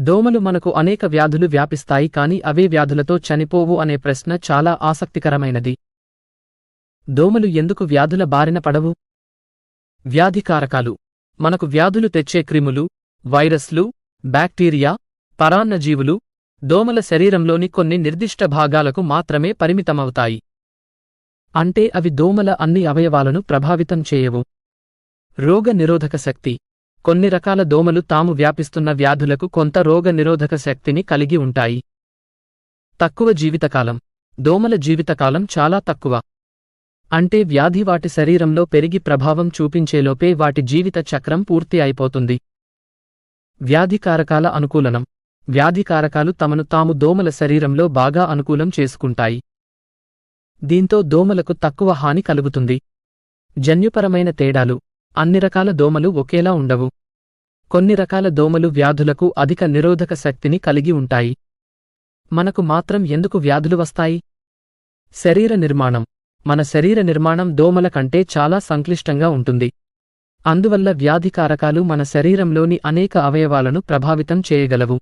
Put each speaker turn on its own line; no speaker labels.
దోమలు మనకు అనేక వ్యాధులు వ్యాపిస్తాయి కాని అవే వ్యాధులతో చనిపోవు అనే ప్రశ్న చాలా ఆసక్తికరమైనది. దోమలు ఎందుకు వ్యాధుల బారిన పడవు? వ్యాధికారకాలు. మనకు వ్యాధులు తెచ్చే క్రిములు, వైరస్లు, బ్యాక్టీరియా, పరాన్నజీవులు దోమల శరీరంలోని కొన్ని నిర్దిష్ట భాగాలకు మాత్రమే పరిమితమవుతాయి. అంటే అవి దోమల అన్ని అవయవాలను ప్రభావితం చేయవు. రోగ నిరోధక శక్తి. కొన్ని రకాల దోమలు తాము వ్యాపిస్తున్న వ్యాధులకు కొంత రోగ నిరోధక శక్తిని కలిగి ఉంటాయి. తక్కువ జీవితకాలం. దోమల జీవితకాలం చాలా తక్కువ. అంటే వ్యాధి వాటి శరీరంలో పెరిగి ప్రభావం చూపించేలోపే వాటి జీవిత చక్రం పూర్తి అయిపోతుంది. వ్యాధికారకాల అనుకూలనం. వ్యాధికారకాలు తమను తాము దోమల శరీరంలో బాగా అనుకూలం చేసుకుంటాయి. దీంతో దోమలకు తక్కువ హాని కలుగుతుంది. జన్యుపరమైన తేడాలు. అన్ని రకాల దోమలు ఒకేలా ఉండవు. కొన్ని రకాల దోమలు వ్యాధులకు అధిక నిరోధక శక్తిని కలిగి ఉంటాయి. మనకు మాత్రం ఎందుకు వ్యాధులు వస్తాయి? శరీర నిర్మాణం. మన శరీర నిర్మాణం దోమల కంటే చాలా సంక్లిష్టంగా ఉంటుంది. అందువల్ల వ్యాధికారకాలు మన శరీరంలోని అనేక అవయవాలను ప్రభావితం చేయగలవు.